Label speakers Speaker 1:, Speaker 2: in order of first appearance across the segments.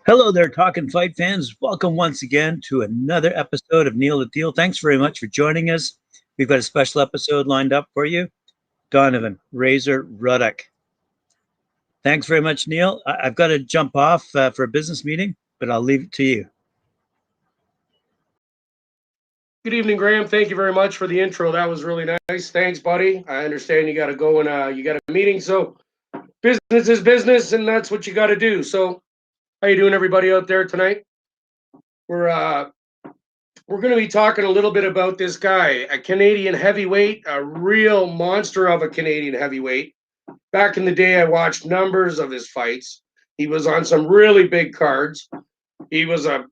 Speaker 1: Hello there, Talkin' Fight fans. Welcome once again to another episode of Neil the Deal. Thanks very much for joining us. We've got a special episode lined up for you. Donovan, Razor, Ruddock. Thanks very much, Neil. I've got to jump off for a business meeting, but I'll leave it to you.
Speaker 2: Good evening, Graham. Thank you very much for the intro. That was really nice. Thanks, buddy. I understand you got to go and you got a meeting, so business is business, and that's what you got to do. So, how you doing, everybody out there tonight? We're going to be talking a little bit about this guy, a Canadian heavyweight, a real monster of a Canadian heavyweight. Back in the day, I watched numbers of his fights. He was on some really big cards. He was a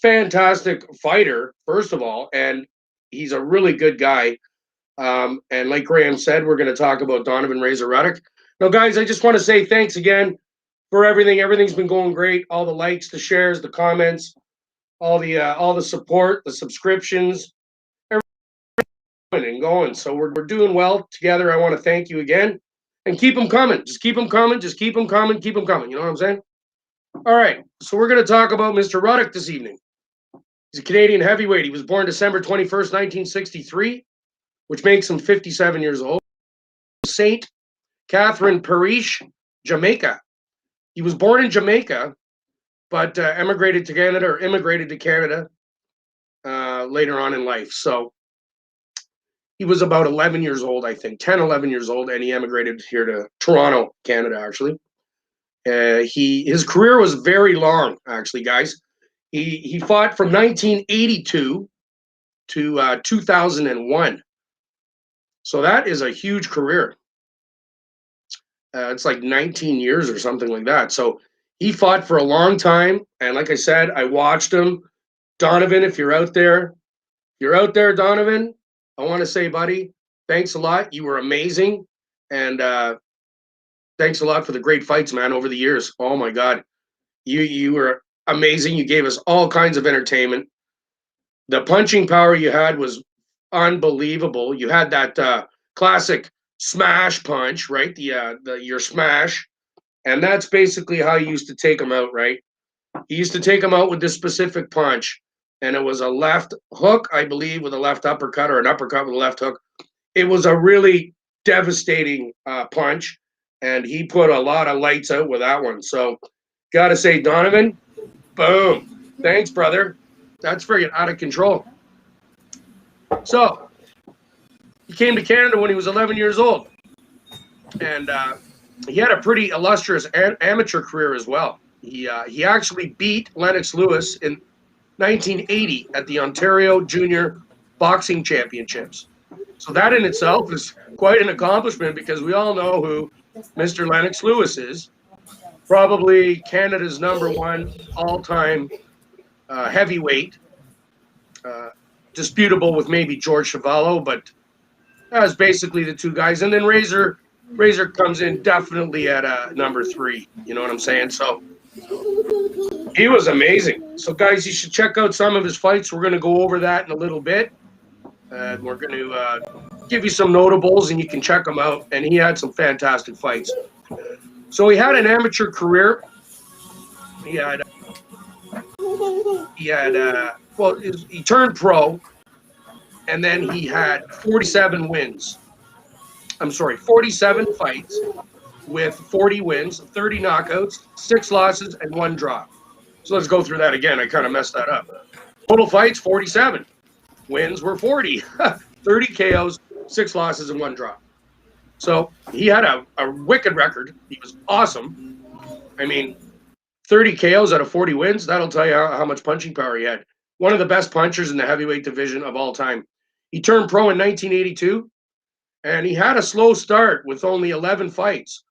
Speaker 2: fantastic fighter, first of all, and he's a really good guy. And like Graham said, we're going to talk about Donovan Razor Ruddock. Now, guys, I just want to say thanks again for everything. Everything's been going great. All the likes, the shares, the comments, all the support, the subscriptions, everything and going. So we're doing well together. I want to thank you again, and keep them coming. Just keep them coming. Just keep them coming. Keep them coming. You know what I'm saying? All right, so we're going to talk about Mr. Ruddock this evening. He's a Canadian heavyweight. He was born December 21st, 1963, which makes him 57 years old. St. Catherine Parish, Jamaica. He was born in Jamaica, but immigrated to Canada later on in life. So he was about 11 years old, I think, 10, 11 years old, and he emigrated here to Toronto, Canada, actually. His career was very long, actually, guys. He fought from 1982 to 2001. So that is a huge career. It's like 19 years or something like that. So he fought for a long time. And like I said, I watched him. Donovan, if you're out there, Donovan, I want to say, buddy, thanks a lot. You were amazing. And thanks a lot for the great fights, man, over the years. Oh, my God. You were amazing. You gave us all kinds of entertainment. The punching power you had was unbelievable. You had that classic smash punch, right? Your smash. And that's basically how you used to take them out, right? He used to take them out with this specific punch. And it was a left hook, I believe, with a left uppercut, or an uppercut with a left hook. It was a really devastating punch. And he put a lot of lights out with that one. So, got to say, Donovan, boom. Thanks, brother. That's freaking out of control. So, he came to Canada when he was 11 years old. And he had a pretty illustrious amateur career as well. He actually beat Lennox Lewis in 1980 at the Ontario Junior Boxing Championships. So that in itself is quite an accomplishment, because we all know who Mr. Lennox Lewis is. Probably Canada's #1 all-time heavyweight. Disputable with maybe George Chuvalo, but that's basically the two guys. And then Razor comes in definitely at #3. You know what I'm saying? So he was amazing. So, guys, you should check out some of his fights. We're going to go over that in a little bit. We're going to give you some notables, and you can check them out. And he had some fantastic fights. So he had an amateur career. He turned pro, and then he had 47 wins. 47 fights with 40 wins, 30 knockouts, 6 losses, and 1 draw. So let's go through that again. I kind of messed that up. Total fights, 47. Wins were 40. 30 KOs, 6 losses, and 1 draw. So he had a wicked record. He was awesome. I mean, 30 KOs out of 40 wins, that'll tell you how much punching power he had. One of the best punchers in the heavyweight division of all time. He turned pro in 1982, and he had a slow start with only 11 fights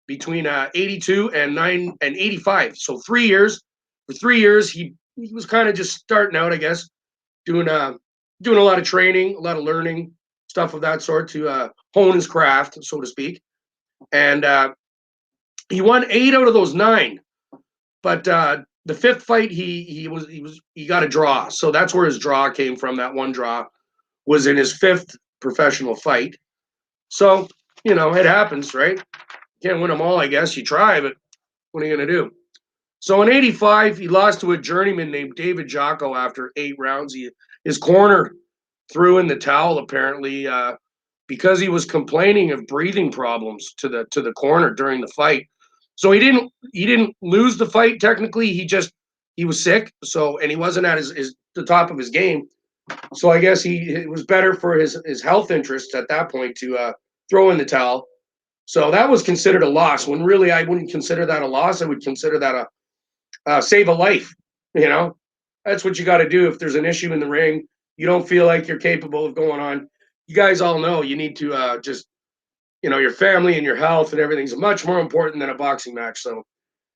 Speaker 2: between 82 and 85. So 3 years. For 3 years, he was kind of just starting out, I guess, doing a lot of training, a lot of learning, stuff of that sort to hone his craft, so to speak. And he won 8 out of those 9. But the 5th fight, he got a draw. So that's where his draw came from. That 1 draw was in his 5th professional fight. So, it happens, right? Can't win them all, I guess. You try, but what are you going to do? So in '85, he lost to a journeyman named David Jocko after 8 rounds. His corner threw in the towel apparently because he was complaining of breathing problems to the corner during the fight. So he didn't lose the fight technically. He was sick. So and he wasn't at the top of his game. So I guess it was better for his health interests at that point to throw in the towel. So that was considered a loss. When really I wouldn't consider that a loss. I would consider that a save a life. You know, that's what you got to do if there's an issue in the ring. You don't feel like you're capable of going on. You guys all know you need to just your family and your health and everything's much more important than a boxing match. So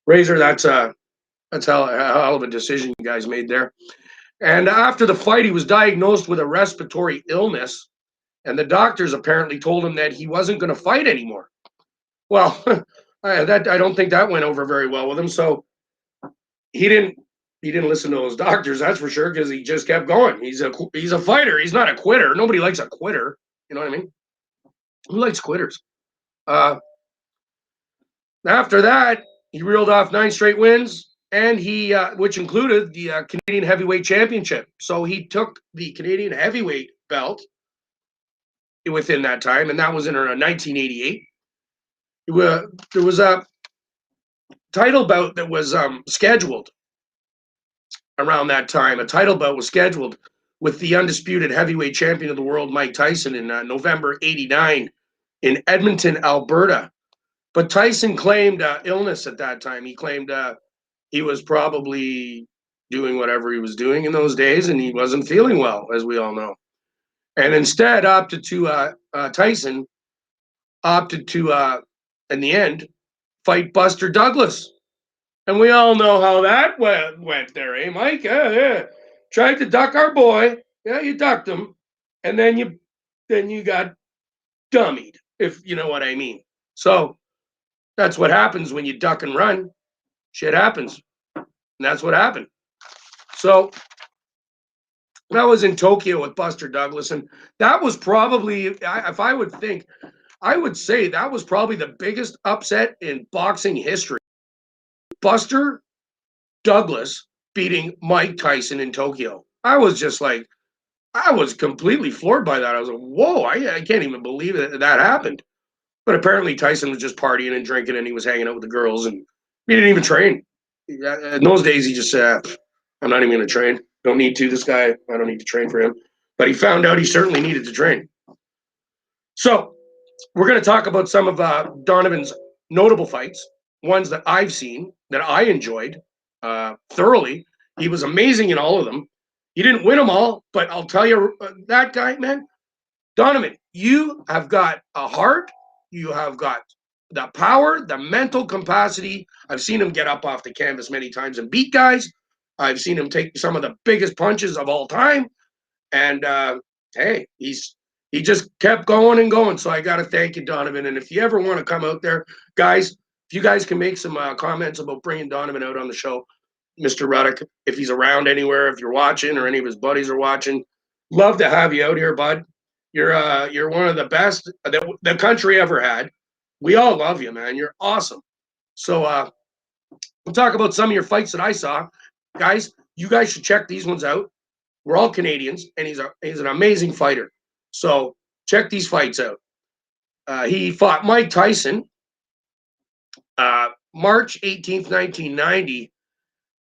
Speaker 2: Razor, that's how hell of a decision you guys made there. And after the fight, he was diagnosed with a respiratory illness, and the doctors apparently told him that he wasn't going to fight anymore. Well, I don't think that went over very well with him. So he didn't listen to those doctors, that's for sure, because he just kept going. He's a fighter. He's not a quitter. Nobody likes a quitter. You know what I mean? Who likes quitters? After that, he reeled off 9 straight wins, and which included the Canadian Heavyweight Championship. So he took the Canadian Heavyweight belt within that time, and that was in 1988. There was a title bout that was scheduled around that time. A title bout was scheduled with the undisputed heavyweight champion of the world, Mike Tyson, in November '89 in Edmonton, Alberta. But Tyson claimed illness at that time. He claimed he was probably doing whatever he was doing in those days, and he wasn't feeling well, as we all know. And instead, Tyson opted to, in the end, fight Buster Douglas. And we all know how that went there, eh, Mike? Yeah. Tried to duck our boy. Yeah, you ducked him, and then you got dummied, if you know what I mean. So that's what happens when you duck and run. Shit happens. And that's what happened. So that was in Tokyo with Buster Douglas. And that was probably, if I would think, I would say that was probably the biggest upset in boxing history. Buster Douglas beating Mike Tyson in Tokyo. I was completely floored by that. I was like, whoa, I can't even believe that happened. But apparently Tyson was just partying and drinking, and he was hanging out with the girls, and he didn't even train. In those days, he just said, I'm not even going to train. Don't need to. This guy, I don't need to train for him. But he found out he certainly needed to train. So we're going to talk about some of Donovan's notable fights, ones that I've seen that I enjoyed thoroughly. He was amazing in all of them. He didn't win them all, but I'll tell you, that guy, man, Donovan, you have got a heart. You have got the power, the mental capacity. I've seen him get up off the canvas many times and beat guys. I've seen him take some of the biggest punches of all time. And hey, he just kept going and going. So I got to thank you, Donovan. And if you ever want to come out there, guys, if you guys can make some comments about bringing Donovan out on the show, Mr. Ruddock, if he's around anywhere, if you're watching or any of his buddies are watching, love to have you out here, bud. You're one of the best that the country ever had. We all love you, man. You're awesome. So we'll talk about some of your fights that I saw. Guys, you guys should check these ones out. We're all Canadians, and he's an amazing fighter. So check these fights out. He fought Mike Tyson March 18th, 1990,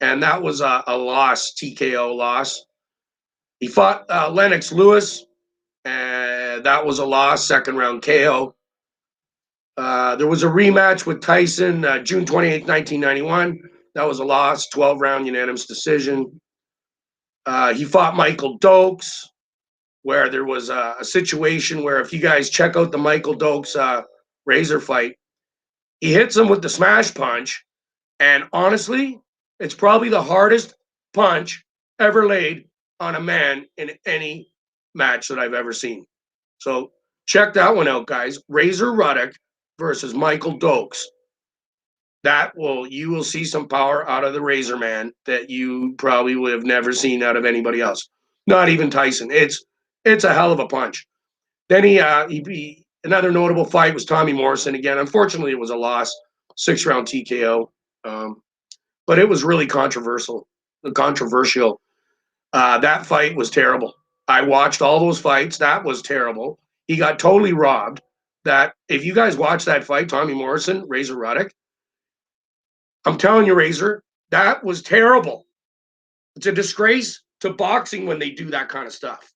Speaker 2: and that was a loss, TKO loss. He fought Lennox Lewis, and that was a loss, second round KO. There was a rematch with Tyson June 28th, 1991. That was a loss, 12-round unanimous decision. He fought Michael Dokes, where there was a situation where if you guys check out the Michael Dokes Razor fight, he hits him with the smash punch, and honestly, it's probably the hardest punch ever laid on a man in any match that I've ever seen. So check that one out, guys. Razor Ruddock versus Michael Dokes. You will see some power out of the Razor Man that you probably would have never seen out of anybody else. Not even Tyson. It's a hell of a punch. Then he another notable fight was Tommy Morrison again. Unfortunately, it was a loss, 6-round TKO. but it was really controversial. That fight was terrible. I watched all those fights. That was terrible. He got totally robbed. That if you guys watch that fight, Tommy Morrison, Razor Ruddock, I'm telling you, Razor, that was terrible. It's a disgrace to boxing when they do that kind of stuff.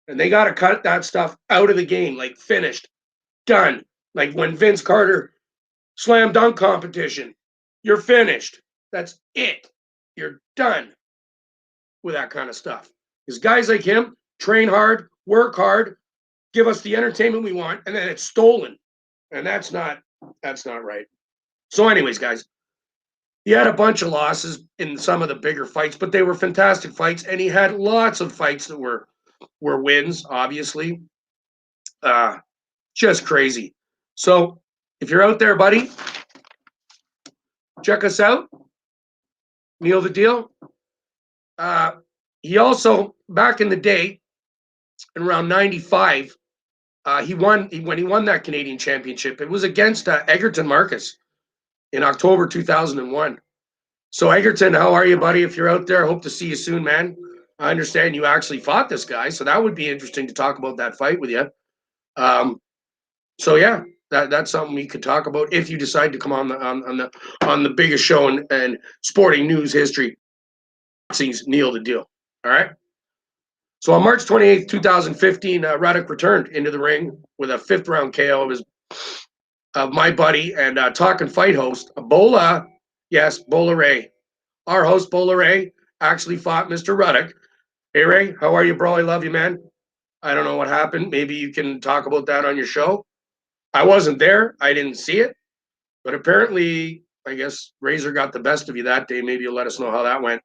Speaker 2: And they got to cut that stuff out of the game, like finished, done. Like when Vince Carter slam dunk competition, you're finished. That's it. You're done with that kind of stuff. Because guys like him train hard, work hard, give us the entertainment we want, and then it's stolen. And that's not right. So, anyways, guys, he had a bunch of losses in some of the bigger fights, but they were fantastic fights, and he had lots of fights that were wins, obviously. Just crazy. So, if you're out there, buddy, check us out. Neil the Deal. He also, back in the day, in around 95, when he won that Canadian championship, it was against Egerton Marcus in October 2001. So Egerton, how are you, buddy? If you're out there, hope to see you soon, man. I understand you actually fought this guy, so that would be interesting to talk about that fight with you. So yeah, that's something we could talk about if you decide to come on the biggest show in sporting news history. Boxing's Neil the Deal. All right. So on March 28th, 2015, Ruddock returned into the ring with a 5th round KO of my buddy and Talkin fight host, Bola Ray. Our host, Bola Ray, actually fought Mr. Ruddock. Hey, Ray, how are you, bro? I love you, man. I don't know what happened. Maybe you can talk about that on your show. I wasn't there. I didn't see it. But apparently, I guess Razor got the best of you that day. Maybe you'll let us know how that went.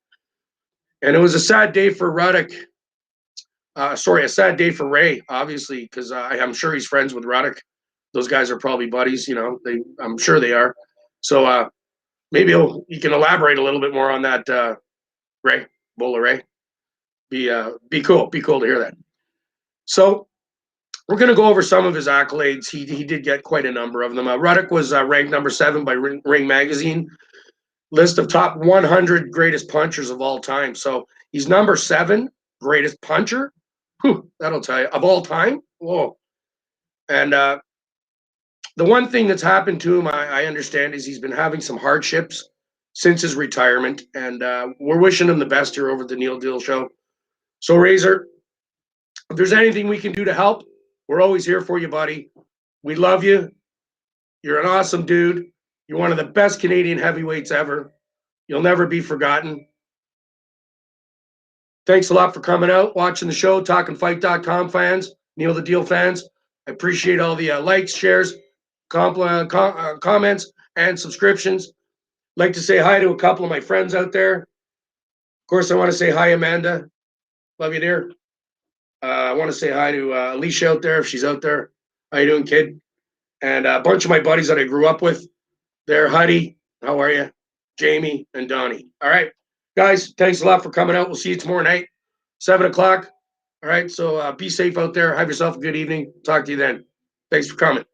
Speaker 2: And it was a sad day for Ruddock. A sad day for Ray, obviously, because I'm sure he's friends with Ruddock. Those guys are probably buddies, I'm sure they are. So maybe you can elaborate a little bit more on that, Ray, Bola Ray. Be cool to hear that. So we're going to go over some of his accolades. He did get quite a number of them. Ruddock was ranked number 7 by Ring Magazine, list of top 100 greatest punchers of all time. So he's number 7 greatest puncher. Whew, that'll tell you. Of all time? Whoa. And the one thing that's happened to him, I understand, is he's been having some hardships since his retirement. And we're wishing him the best here over at the Neil Deal Show. So, Razor, if there's anything we can do to help, we're always here for you, buddy. We love you. You're an awesome dude. You're one of the best Canadian heavyweights ever. You'll never be forgotten. Thanks a lot for coming out, watching the show, talkinfight.com fans, Neil the Deal fans. I appreciate all the likes, shares, comments, and subscriptions. Like to say hi to a couple of my friends out there. Of course, I want to say hi, Amanda. Love you, dear. I want to say hi to Alicia out there, if she's out there. How you doing, kid? And a bunch of my buddies that I grew up with there. Huddy, how are you? Jamie and Donnie. All right. Guys, thanks a lot for coming out. We'll see you tomorrow night, 7 o'clock. All right, so be safe out there. Have yourself a good evening. Talk to you then. Thanks for coming.